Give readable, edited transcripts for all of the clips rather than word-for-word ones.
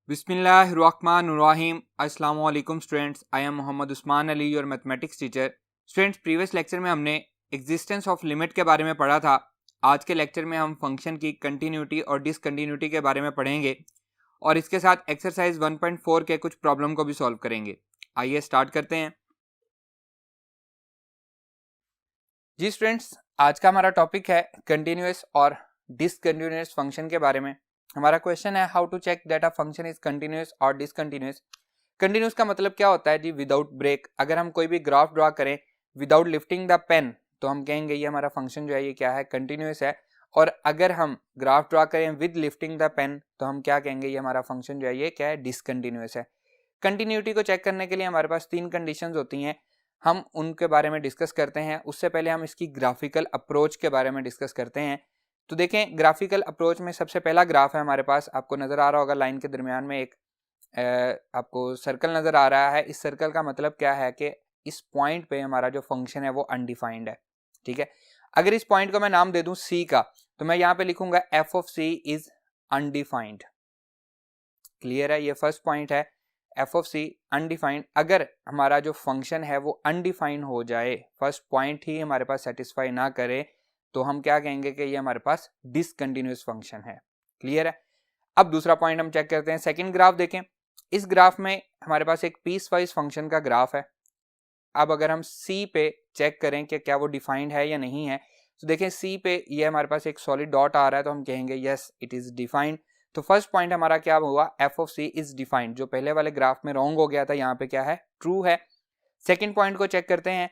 बिस्मिल्लाहिर्रहमानिर्रहीम। अस्सलाम वालेकुम students, I am Mohammad Usman Ali, your mathematics teacher. Students, previous lecture में हमने एग्जिस्टेंस ऑफ लिमिट के बारे में पढ़ा था। आज के लेक्चर में हम फंक्शन की कंटिन्यूटी और डिसकंटिन्यूटी के बारे में पढ़ेंगे और इसके साथ एक्सरसाइज 1.4 के कुछ प्रॉब्लम को भी सॉल्व करेंगे। आइए स्टार्ट करते हैं। जी स्टूडेंट्स, आज का हमारा टॉपिक है कंटिन्यूअस और डिसकंटिन्यूअस फंक्शन के बारे में। हमारा क्वेश्चन है how to check that a function is continuous और डिसकंटिन्यूअस। कंटिन्यूअस का मतलब क्या होता है जी? Without break. अगर हम कोई भी ग्राफ ड्रॉ करें विदाउट लिफ्टिंग द पेन तो हम कहेंगे ये हमारा फंक्शन जो है ये क्या है? कंटिन्यूअस है। और अगर हम ग्राफ ड्रॉ करें विद लिफ्टिंग द पेन तो हम क्या कहेंगे? ये हमारा फंक्शन जो है ये क्या है? डिसकंटिन्यूअस है। कंटिन्यूटी को चेक करने के लिए हमारे पास 3 कंडीशंस होती हैं, हम उनके बारे में डिस्कस करते हैं। उससे पहले हम इसकी ग्राफिकल अप्रोच के बारे में डिस्कस करते हैं। तो देखें, ग्राफिकल अप्रोच में सबसे पहला ग्राफ है हमारे पास, आपको नज़र आ रहा होगा लाइन के दरमियान में एक आपको सर्कल नज़र आ रहा है। इस सर्कल का मतलब क्या है कि इस पॉइंट पे हमारा जो फंक्शन है वो अनडिफाइंड है। ठीक है, अगर इस पॉइंट को मैं नाम दे दूं सी का तो मैं यहाँ पे लिखूंगा f of c is undefined. Clear है? ये फर्स्ट पॉइंट है, एफ ऑफ सी अनडिफाइंड। अगर हमारा जो फंक्शन है वो अनडिफाइंड हो जाए, फर्स्ट पॉइंट ही हमारे पास सेटिस्फाई ना करे, तो हम क्या कहेंगे कि ये हमारे पास डिसकंटिन्यूअस फंक्शन है। क्लियर है? अब दूसरा पॉइंट हम चेक करते हैं। सेकंड ग्राफ देखें, इस ग्राफ में हमारे पास एक पीस वाइज फंक्शन का ग्राफ है। अब अगर हम सी पे चेक करें कि क्या वो डिफाइंड है या नहीं है, तो देखें सी पे ये हमारे पास एक सॉलिड डॉट आ रहा है तो हम कहेंगे यस इट इज डिफाइंड। तो फर्स्ट पॉइंट हमारा क्या हुआ? F of c is defined. जो पहले वाले ग्राफ में रॉन्ग हो गया था यहाँ पे क्या है? ट्रू है। सेकंड पॉइंट को चेक करते हैं,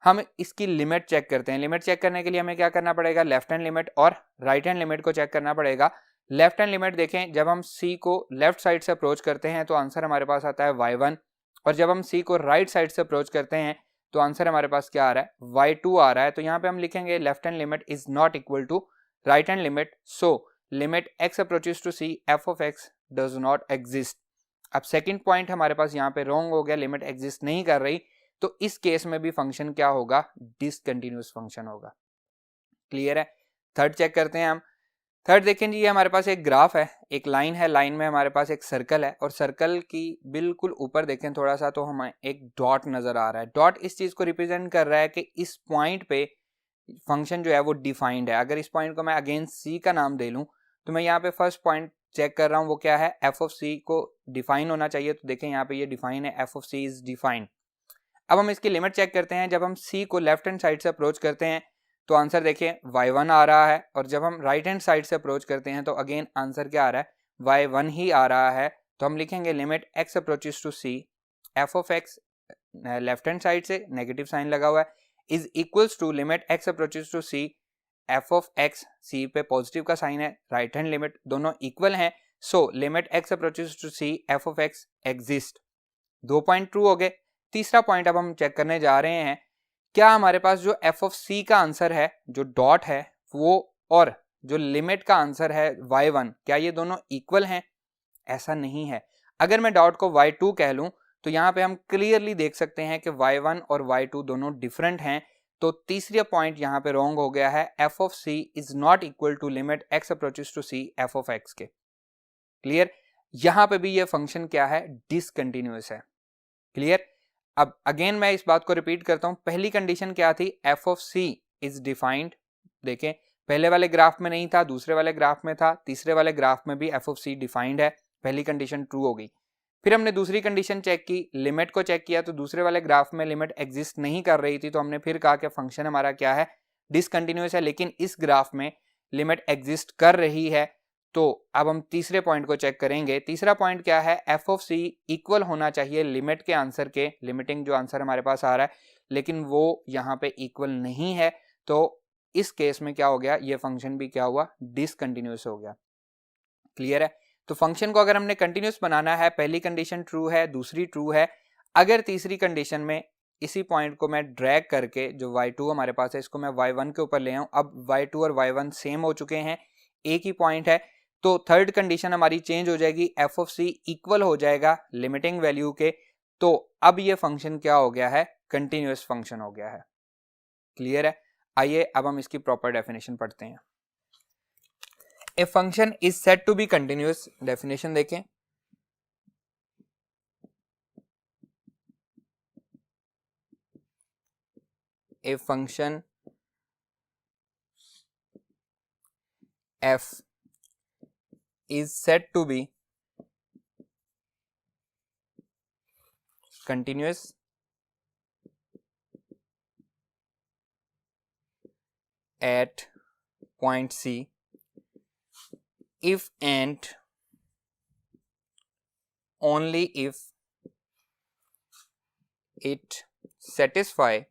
हम इसकी लिमिट चेक करते हैं। लिमिट चेक करने के लिए हमें क्या करना पड़ेगा? लेफ्ट हैंड लिमिट और राइट हैंड लिमिट को चेक करना पड़ेगा। लेफ्ट हैंड लिमिट देखें, जब हम सी को लेफ्ट साइड से अप्रोच करते हैं तो आंसर हमारे पास आता है y1, और जब हम सी को राइट साइड से अप्रोच करते हैं तो आंसर हमारे पास क्या आ रहा है? y2 आ रहा है। तो यहाँ पे हम लिखेंगे left hand limit is not equal to right hand limit, so limit x approaches to c f of x does not exist. अब सेकंड पॉइंट हमारे पास यहाँ पे रॉन्ग हो गया, लिमिट एग्जिस्ट नहीं कर रही, तो इस केस में भी फंक्शन क्या होगा? डिसकंटिन्यूअस फंक्शन होगा। क्लियर है? थर्ड चेक करते हैं हम। थर्ड देखें जी, ये हमारे पास एक ग्राफ है, एक लाइन है, लाइन में हमारे पास एक सर्कल है और सर्कल की बिल्कुल ऊपर देखें थोड़ा सा तो हमें एक डॉट नजर आ रहा है। डॉट इस चीज को रिप्रेजेंट कर रहा है कि इस पॉइंट पे फंक्शन जो है वो डिफाइंड है। अगर इस पॉइंट को मैं अगेन सी का नाम दे लूं तो मैं यहाँ पे फर्स्ट पॉइंट चेक कर रहा हूँ वो क्या है? एफ ऑफ सी को डिफाइन होना चाहिए। तो देखें यहाँ पे ये डिफाइन है, f of c is defined. अब हम इसकी लिमिट चेक करते हैं। जब हम सी को लेफ्ट हैंड साइड से अप्रोच करते हैं तो आंसर देखिए y1 आ रहा है, और जब हम राइट हैंड साइड से अप्रोच करते हैं तो अगेन आंसर क्या आ रहा है? y1 ही आ रहा है। तो हम लिखेंगे limit x approaches to c f of x, left hand side से नेगेटिव साइन लगा हुआ है, is equals to limit x approaches to c f of x, c पे पॉजिटिव का साइन है, राइट हैंड लिमिट दोनों इक्वल हैं, so limit x approaches to c f of x exist. 2 point true हो गए। तीसरा पॉइंट अब हम चेक करने जा रहे हैं, क्या हमारे पास जो एफ ऑफ सी का आंसर है, जो डॉट है वो, और जो लिमिट का आंसर है y1, क्या ये दोनों इक्वल हैं? ऐसा नहीं है। अगर मैं डॉट को y2 कह लूं तो यहाँ पे हम क्लियरली देख सकते हैं कि y1 और y2 दोनों डिफरेंट हैं। तो तीसरा पॉइंट यहाँ पे रॉन्ग हो गया है, f of c is not equal to limit x approaches to c f of x के। क्लियर? यहाँ पे भी ये फंक्शन क्या है? डिसकंटिन्यूअस है। क्लियर? अब अगेन मैं इस बात को रिपीट करता हूं, पहली कंडीशन क्या थी? F of c is defined. देखें, पहले वाले ग्राफ में नहीं था, दूसरे वाले ग्राफ में था, तीसरे वाले ग्राफ में भी एफ ऑफ सी डिफाइंड है। पहली कंडीशन ट्रू हो गई। फिर हमने दूसरी कंडीशन चेक की, लिमिट को चेक किया तो दूसरे वाले ग्राफ में लिमिट एग्जिस्ट नहीं कर रही थी, तो हमने फिर कहा कि फंक्शन हमारा क्या है? डिसकंटिन्यूअस है। लेकिन इस ग्राफ में लिमिट एग्जिस्ट कर रही है। तो अब हम तीसरे पॉइंट को चेक करेंगे। तीसरा पॉइंट क्या है? एफ ऑफ सी इक्वल होना चाहिए लिमिट के आंसर के, लिमिटिंग जो आंसर हमारे पास आ रहा है, लेकिन वो यहाँ पे इक्वल नहीं है। तो इस केस में क्या हो गया? ये फंक्शन भी क्या हुआ? डिसकंटिन्यूअस हो गया। क्लियर है? तो फंक्शन को अगर हमने कंटिन्यूअस बनाना है, पहली कंडीशन ट्रू है, दूसरी ट्रू है। अगर तीसरी कंडीशन में इसी पॉइंट को मैं ड्रैग करके, जो y2 हमारे पास है, इसको मैं y1 के ऊपर ले आऊं, अब y2 और y1 सेम हो चुके हैं, एक ही पॉइंट है, तो थर्ड कंडीशन हमारी चेंज हो जाएगी, एफ ऑफ सी इक्वल हो जाएगा लिमिटिंग वैल्यू के। तो अब ये फंक्शन क्या हो गया है? कंटिन्यूअस फंक्शन हो गया है। क्लियर है? आइए अब हम इसकी प्रॉपर डेफिनेशन पढ़ते हैं। A function is said to be continuous, definition देखें, a function f is said to be continuous at point C if and only if it satisfy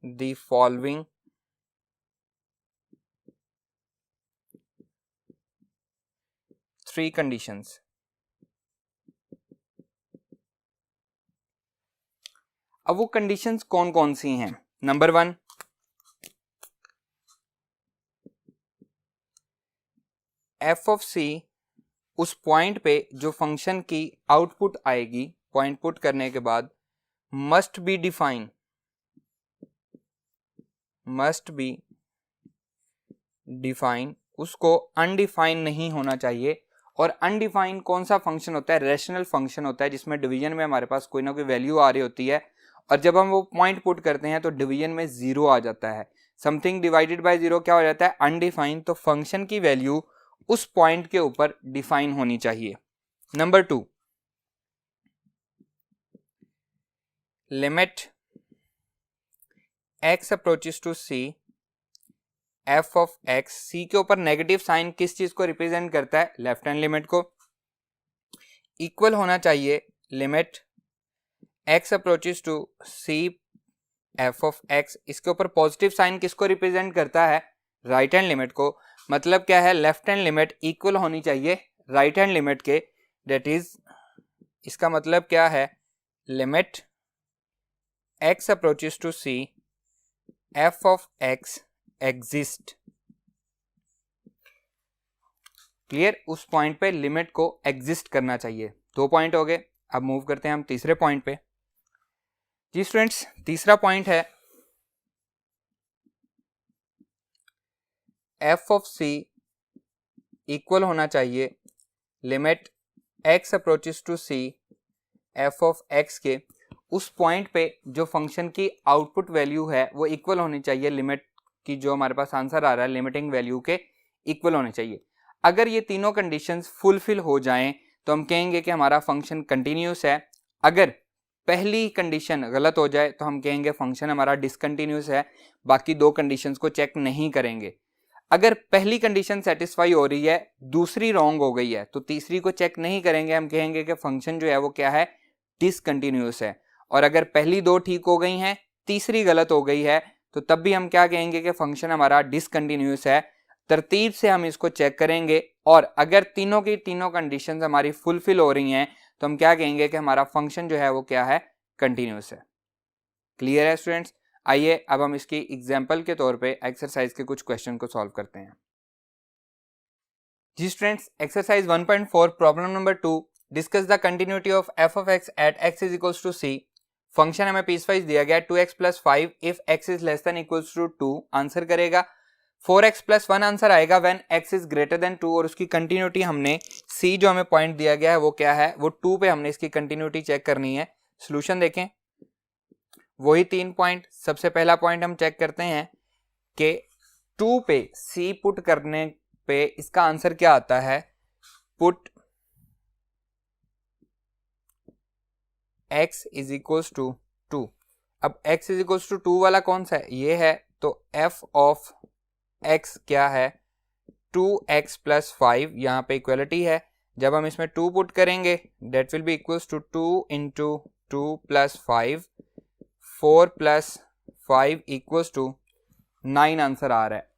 the following three conditions. अब वो conditions कौन कौन सी हैं? Number 1, F of सी उस point पे जो function की आउटपुट आएगी पॉइंट पुट करने के बाद मस्ट बी डिफाइन, उसको अनडिफाइन नहीं होना चाहिए। और अनडिफाइन कौन सा फंक्शन होता है? रैशनल फंक्शन होता है जिसमें डिवीजन में हमारे पास कोई ना कोई वैल्यू आ रही होती है और जब हम वो पॉइंट पुट करते हैं तो डिवीजन में 0 आ जाता है। समथिंग डिवाइडेड बाय 0 क्या हो जाता है? अनडिफाइन। तो फंक्शन की वैल्यू उस पॉइंट के ऊपर डिफाइन होनी चाहिए। Number 2, limit x approaches to c f of x, c के ऊपर नेगेटिव साइन किस चीज को रिप्रेजेंट करता है? लेफ्ट हैंड लिमिट को। इक्वल होना चाहिए limit x approaches to c f of x, इसके ऊपर पॉजिटिव साइन किसको रिप्रेजेंट करता है? राइट हैंड लिमिट को। मतलब क्या है? लेफ्ट हैंड लिमिट इक्वल होनी चाहिए राइट हैंड लिमिट के। दैट इज, इसका मतलब क्या है? Limit x approaches to c f of x exist. Clear? उस पॉइंट पे लिमिट को एग्जिस्ट करना चाहिए। 2 पॉइंट हो गए। अब मूव करते हैं हम तीसरे पॉइंट पे। जी स्टूडेंट्स, तीसरा पॉइंट है f ऑफ c इक्वल होना चाहिए limit x approaches to c f of x के। उस पॉइंट पे जो फंक्शन की आउटपुट वैल्यू है वो इक्वल होनी चाहिए लिमिट की, जो हमारे पास आंसर आ रहा है लिमिटिंग वैल्यू के इक्वल होने चाहिए। अगर ये तीनों कंडीशंस फुलफिल हो जाएं तो हम कहेंगे कि हमारा फंक्शन कंटिन्यूस है। अगर पहली कंडीशन गलत हो जाए तो हम कहेंगे फंक्शन हमारा डिसकंटिन्यूस है। बाकी 2 कंडीशंस को चेक नहीं करेंगे। अगर पहली कंडीशन सेटिस्फाई हो रही है, दूसरी रॉन्ग हो गई है, तो तीसरी को चेक नहीं करेंगे। हम कहेंगे कि फंक्शन जो है वो क्या है? डिसकंटिन्यूस है। और अगर पहली 2 ठीक हो गई हैं, तीसरी गलत हो गई है, तो तब भी हम क्या कहेंगे कि फंक्शन हमारा डिसकंटिन्यूस है। तरतीब से हम इसको चेक करेंगे और अगर तीनों की तीनों कंडीशंस हमारी फुलफिल हो रही हैं तो हम क्या कहेंगे कि हमारा फंक्शन जो है वो क्या है? कंटिन्यूस है। क्लियर है स्टूडेंट्स? आइए अब हम इसकी एग्जाम्पल के तौर पे एक्सरसाइज के कुछ क्वेश्चन को सॉल्व करते हैं। जी students, exercise 1.4 problem number 2, discuss the continuity of f of x at x is equals to c। Function हमें पीसवाइज दिया गया 2x plus 5 if x is less than equals to 2। Answer करेगा 4x plus 1 answer आएगा when x is greater than 2। और उसकी continuity हमने c जो हमें पॉइंट दिया गया है वो क्या है? वो 2 पे हमने इसकी कंटिन्यूटी चेक करनी है। सोल्यूशन देखें, वही 3 पॉइंट। सबसे पहला पॉइंट हम चेक करते हैं कि 2 पे c पुट करने पे इसका आंसर क्या आता है? Put x is equals to 2। अब x इज इक्वल्स टू 2 वाला कौन सा है? ये है। तो f ऑफ x क्या है? 2x plus 5। यहाँ पे इक्वलिटी है। जब हम इसमें 2 पुट करेंगे that will be equals to 2 into 2 plus 5, 4 plus 5 equals to 9 answer आ रहा है।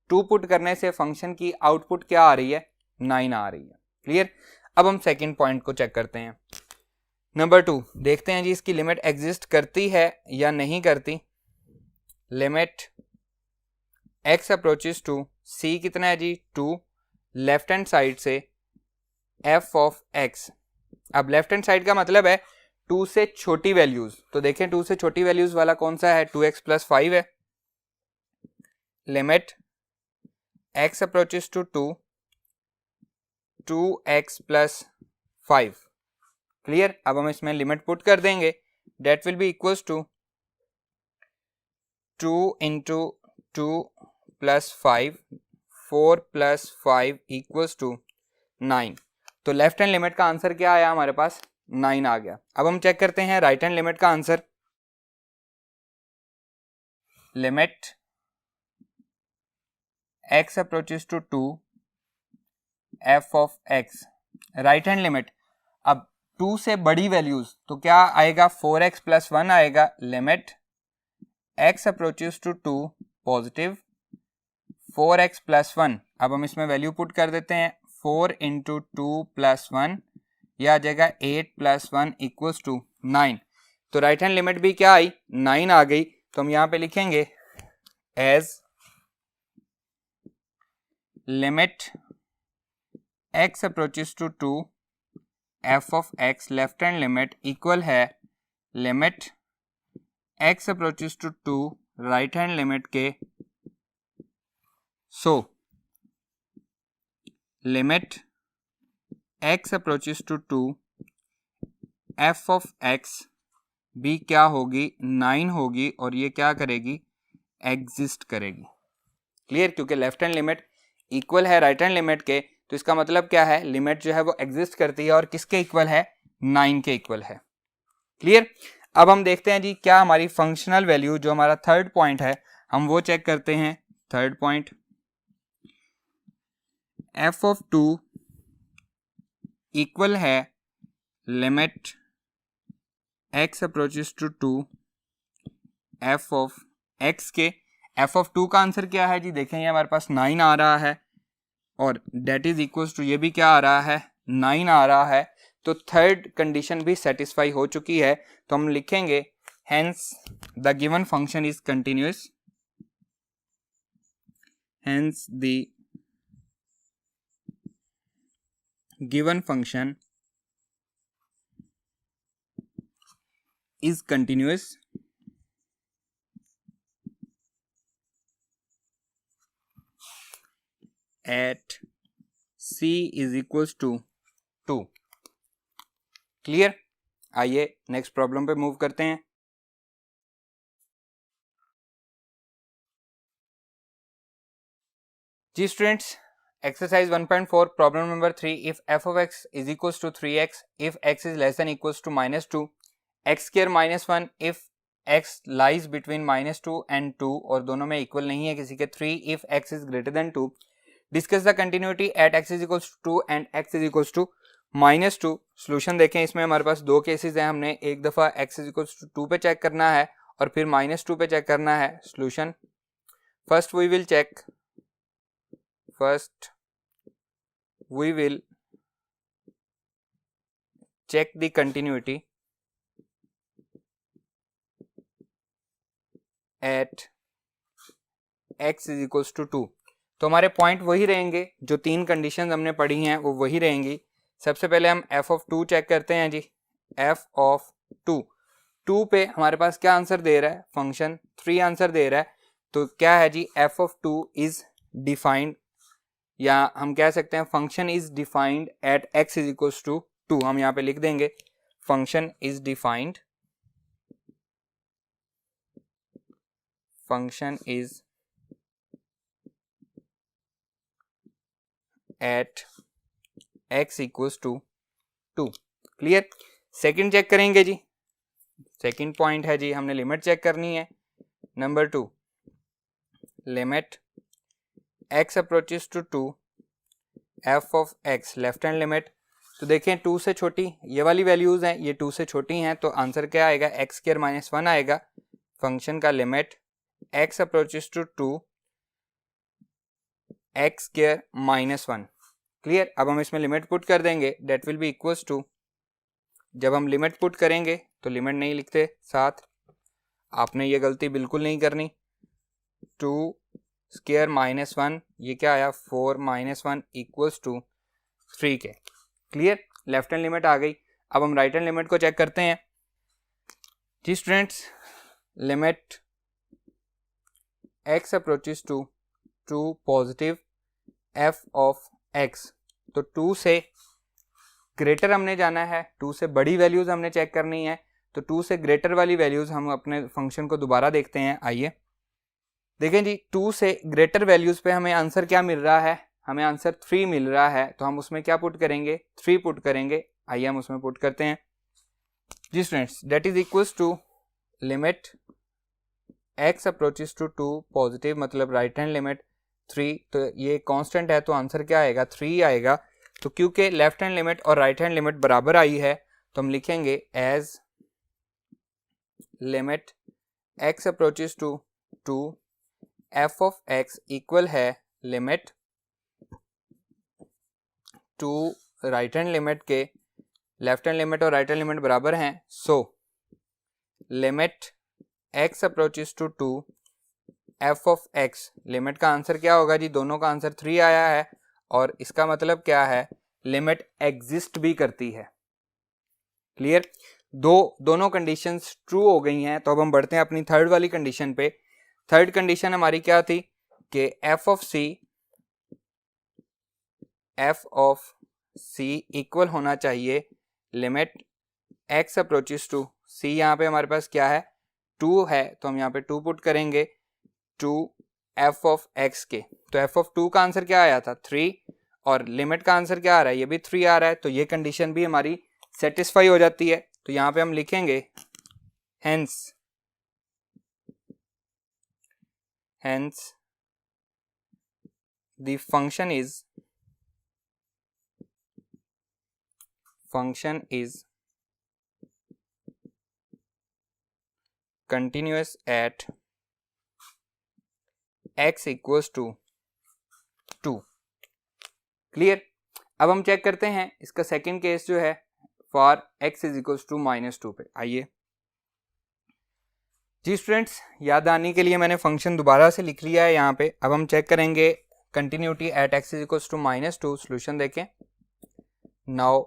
2 पुट करने से फंक्शन की आउटपुट क्या आ रही है? 9 आ रही है। क्लियर? अब हम सेकंड पॉइंट को चेक करते हैं। नंबर 2 देखते हैं जी, इसकी लिमिट एग्जिस्ट करती है या नहीं करती। Limit x approaches to c कितना है जी? 2। लेफ्ट हैंड साइड से f ऑफ x। अब लेफ्ट हैंड साइड का मतलब है 2 से छोटी वैल्यूज। तो देखें 2 से छोटी वैल्यूज वाला कौन सा है? 2x प्लस 5 है। Limit x approaches to 2, 2x plus 5। Clear? अब हम इसमें लिमिट पुट कर देंगे that will be equals to 2 into 2 plus 5, 4 plus 5 equals to 9। तो लेफ्ट हैंड लिमिट का आंसर क्या आया हमारे पास, 9 आ गया। अब हम चेक करते हैं राइट हैंड लिमिट का answer. Limit x approaches to 2 f of x, right hand limit. अब 2 से बड़ी वैल्यूज तो क्या आएगा, 4x प्लस 1 आएगा। Limit x approaches to 2 positive 4x plus 1। अब हम इसमें वैल्यू पुट कर देते हैं, 4 इंटू 2 प्लस 1, यह आ जाएगा 8 प्लस 1 इक्वल्स टू 9। तो राइट हैंड लिमिट भी क्या आई, 9 आ गई। तो हम यहाँ पे लिखेंगे as limit x approaches to 2 f of x, left hand limit equal है limit x approaches to 2 right hand limit के। So limit x approaches to 2 f of x भी क्या होगी, 9 होगी, और ये क्या करेगी, एग्जिस्ट करेगी। क्लियर, क्योंकि लेफ्ट हैंड लिमिट इक्वल है राइट हैंड लिमिट के, तो इसका मतलब क्या है, लिमिट जो है वो एग्जिस्ट करती है और किसके इक्वल है, 9 के इक्वल है। क्लियर। अब हम देखते हैं जी क्या हमारी फंक्शनल वैल्यू, जो हमारा थर्ड पॉइंट है, हम वो चेक करते हैं। Third point, f of 2 equal है limit x approaches to 2 f of x के। f ऑफ 2 का आंसर क्या है जी, देखें ये हमारे पास 9 आ रहा है, और डेट इज इक्वल्स टू, ये भी क्या आ रहा है, 9 आ रहा है। तो थर्ड कंडीशन भी सेटिस्फाई हो चुकी है। तो हम लिखेंगे hence the given function is continuous, hence the given function is continuous at c is equals to 2। Clear. आइए नेक्स्ट प्रॉब्लम पे मूव करते हैं। जी students, exercise 1.4 problem number 3, if f of x is equals to 3x, if x is less than equals to -2, x square -1, if x lies between -2 and 2, और दोनों में equal नहीं है किसी के, 3 if x is greater than 2, discuss the continuity at x is equals to 2 and x is equals to -2। Solution देखें, इसमें हमारे पास दो केसेस हैं। हमने एक दफ़ा x इज इक्वल्स टू 2 पे चेक करना है और फिर -2 पे चेक करना है solution. First we will check the continuity at x is equals to 2। तो हमारे पॉइंट वही रहेंगे, जो तीन कंडीशन हमने पढ़ी हैं वो वही रहेंगी। सबसे पहले हम f ऑफ 2 चेक करते हैं जी। f ऑफ 2 पे हमारे पास क्या आंसर दे रहा है, फंक्शन 3 आंसर दे रहा है। तो क्या है जी, f ऑफ 2 इज डिफाइंड, या हम कह सकते हैं function is defined at x is equals to 2। हम यहाँ पे लिख देंगे function is defined, function is at x equals to 2। Clear. Second check करेंगे जी। सेकंड पॉइंट है जी, हमने लिमिट चेक करनी है। Number 2, limit x approaches to 2 f of x, left hand limit. तो देखें 2 से छोटी ये वाली वैल्यूज हैं, ये 2 से छोटी हैं, तो आंसर क्या आएगा, x स्क्वायर -1 आएगा। फंक्शन का limit x approaches to 2 x square -1। Clear. अब हम इसमें लिमिट पुट कर देंगे, that will be equals to, जब हम लिमिट पुट करेंगे तो लिमिट नहीं लिखते साथ, आपने ये गलती बिल्कुल नहीं करनी। 2 स्क्वायर -1, ये क्या आया, 4 -1 इक्वल्स टू 3 के। क्लियर। लेफ्ट हैंड लिमिट आ गई। अब हम राइट हैंड लिमिट को चेक करते हैं जी students. Limit x approaches to 2 positive f of x, तो 2 से ग्रेटर हमने जाना है, 2 से बड़ी वैल्यूज हमने चेक करनी है। तो 2 से ग्रेटर वाली वैल्यूज़ हम अपने फंक्शन को दोबारा देखते हैं। आइए देखें जी, 2 से ग्रेटर वैल्यूज़ पे हमें आंसर क्या मिल रहा है, हमें आंसर 3 मिल रहा है, तो हम उसमें क्या पुट करेंगे, 3 पुट करेंगे। आइए हम उसमें पुट करते हैं जी students, that is equals to limit x approaches to 2 positive, मतलब राइट हैंड लिमिट 3, तो ये कांस्टेंट है तो आंसर क्या आएगा, 3 आएगा। तो क्योंकि लेफ्ट हैंड लिमिट और राइट हैंड लिमिट बराबर आई है तो हम लिखेंगे as limit x approaches to 2 f of x equal है limit to right hand limit के लेफ्ट हैंड लिमिट और राइट हैंड लिमिट बराबर हैं, so limit x approaches to 2 f of x, limit का आंसर क्या होगा जी, दोनों का आंसर 3 आया है और इसका मतलब क्या है, लिमिट एग्जिस्ट भी करती है। क्लियर, दोनों कंडीशंस ट्रू हो गई हैं। तो अब हम बढ़ते हैं अपनी थर्ड वाली कंडीशन पे। थर्ड कंडीशन हमारी क्या थी कि f ऑफ c इक्वल होना चाहिए limit x approaches to c, यहाँ पे हमारे पास क्या है 2 है तो हम यहाँ पे 2 पुट करेंगे टू f ऑफ x के। तो f ऑफ 2 का आंसर क्या आया था 3 और लिमिट का आंसर क्या आ रहा है, ये भी 3 आ रहा है, तो ये कंडीशन भी हमारी सेटिस्फाई हो जाती है। तो यहाँ पे हम लिखेंगे hence the function is continuous at x equals to 2। Clear, अब हम चेक करते हैं इसका सेकंड केस जो है for x is equals to -2 पे। आइए जी स्टूडेंट्स, याद आने के लिए मैंने फंक्शन दोबारा से लिख लिया है यहाँ पे। अब हम चेक करेंगे continuity at x is equals to -2। Solution देखें, now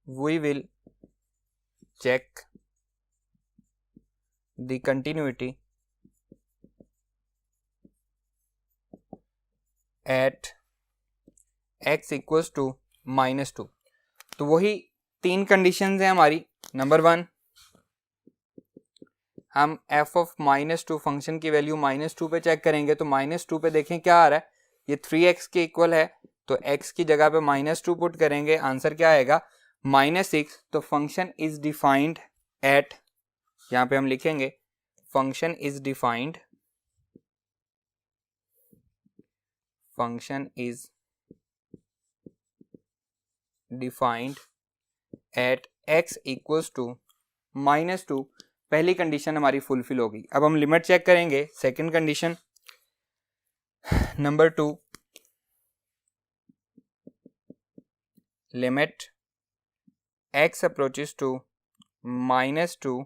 we will check the continuity at x equals to -2। तो वही 3 कंडीशंस हैं हमारी। नंबर 1, हम f ऑफ -2 फंक्शन की वैल्यू -2 पे चेक करेंगे। तो -2 पे देखें क्या आ रहा है, ये 3x के इक्वल है, तो x की जगह पे -2 पुट करेंगे, आंसर क्या आएगा -6। तो फंक्शन इज डिफाइंड एट, यहाँ पे हम लिखेंगे function is defined at x equals to -2। पहली कंडीशन हमारी फुलफिल होगी। अब हम लिमिट चेक करेंगे, second condition. Number 2, limit x approaches to -2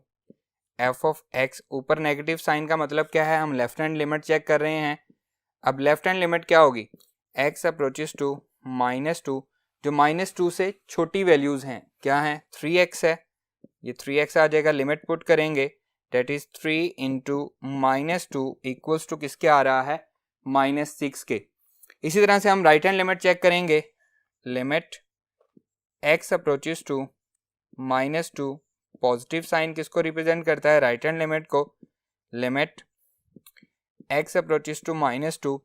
f of x, ऊपर नेगेटिव साइन का मतलब क्या है, हम लेफ्ट हैंड लिमिट चेक कर रहे हैं। अब लेफ्ट हैंड लिमिट क्या होगी, x अप्रोचेस टू -2, जो -2 से छोटी वैल्यूज हैं, क्या है 3x है, ये 3x आ जाएगा। लिमिट पुट करेंगे, that is 3 into -2 equals to किसके आ रहा है -6 के। इसी तरह से हम राइट हैंड लिमिट चेक करेंगे, limit x approaches to -2, positive sign किसको रिप्रेजेंट करता है, राइट हैंड लिमिट को, लिमिट x अप्रोचेस टू -2।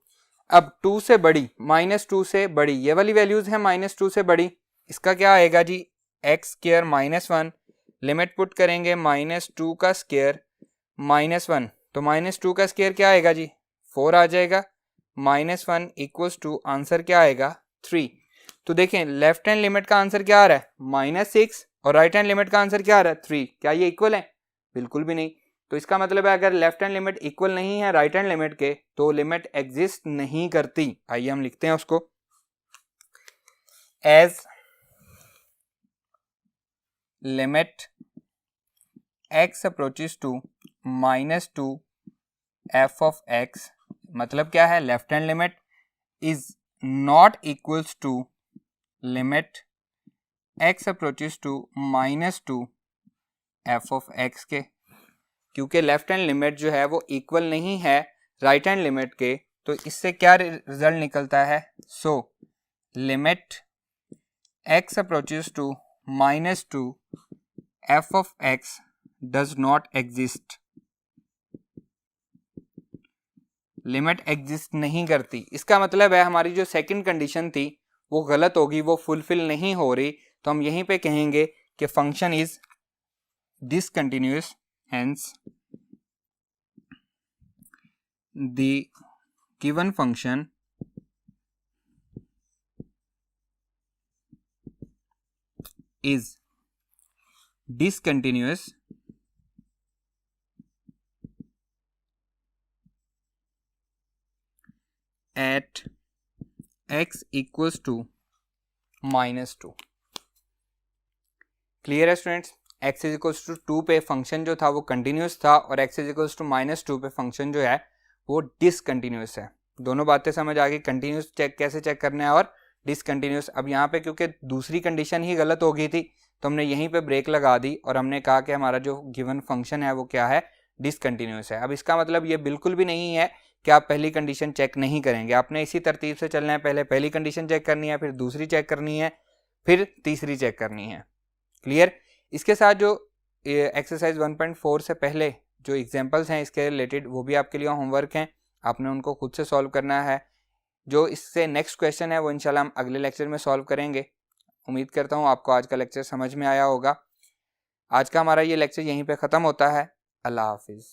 अब 2 से बड़ी, -2 से बड़ी, ये वाली वैल्यूज है -2 से बड़ी, इसका क्या आएगा जी x स्क्वायर -1, लिमिट पुट करेंगे -2 का स्क्वायर -1, तो -2 का स्क्वायर क्या आएगा जी 4 आ जाएगा, -1 इक्वल्स टू आंसर क्या आएगा 3। तो देखें लेफ्ट हैंड लिमिट का आंसर क्या आ रहा है -6 और राइट हैंड लिमिट का आंसर क्या आ रहा है 3, क्या ये इक्वल है, बिल्कुल भी नहीं। तो इसका मतलब है अगर लेफ्ट हैंड लिमिट इक्वल नहीं है राइट हैंड लिमिट के तो लिमिट एग्जिस्ट नहीं करती। आइए हम लिखते हैं उसको, as limit x approaches to -2 f of x, मतलब क्या है, left hand limit is not equals to limit x approaches to -2 f of x के। क्योंकि लेफ्ट हैंड लिमिट जो है वो इक्वल नहीं है राइट हैंड लिमिट के, तो इससे क्या रिजल्ट निकलता है, so limit x approaches to -2 f of x does not exist, limit exist नहीं करती, इसका मतलब है हमारी जो सेकंड कंडीशन थी वो गलत होगी, वो फुलफिल नहीं हो रही, तो हम यहीं पे कहेंगे कि function is discontinuous, hence the given function is discontinuous at x equals to -2। Clear है students? x is equals to 2 पे फंक्शन जो था वो कंटिन्यूस था और x इज इक्वल्स टू -2 पे फंक्शन जो है वो डिसकंटिन्यूस है। दोनों बातें समझ आ गई, कंटिन्यूस चेक कैसे चेक करना है और डिसकंटिन्यूस। अब यहाँ पे क्योंकि दूसरी कंडीशन ही गलत हो गई थी तो हमने यहीं पे ब्रेक लगा दी और हमने कहा कि हमारा जो गिवन फंक्शन है वो क्या है, डिसकंटिन्यूस है। अब इसका मतलब ये बिल्कुल भी नहीं है कि आप पहली कंडीशन चेक नहीं करेंगे, आपने इसी तरतीब से चलना है, पहले पहली कंडीशन चेक करनी है, फिर दूसरी चेक करनी है, फिर तीसरी चेक करनी है। क्लियर? इसके साथ जो एक्सरसाइज 1.4 से पहले जो एग्जांपल्स हैं इसके रिलेटेड वो भी आपके लिए होमवर्क हैं, आपने उनको खुद से सॉल्व करना है। जो इससे नेक्स्ट क्वेश्चन है वो इंशाल्लाह हम अगले लेक्चर में सॉल्व करेंगे। उम्मीद करता हूँ आपको आज का लेक्चर समझ में आया होगा। आज का हमारा ये लेक्चर यहीं पे ख़त्म होता है। अल्लाह हाफिज़।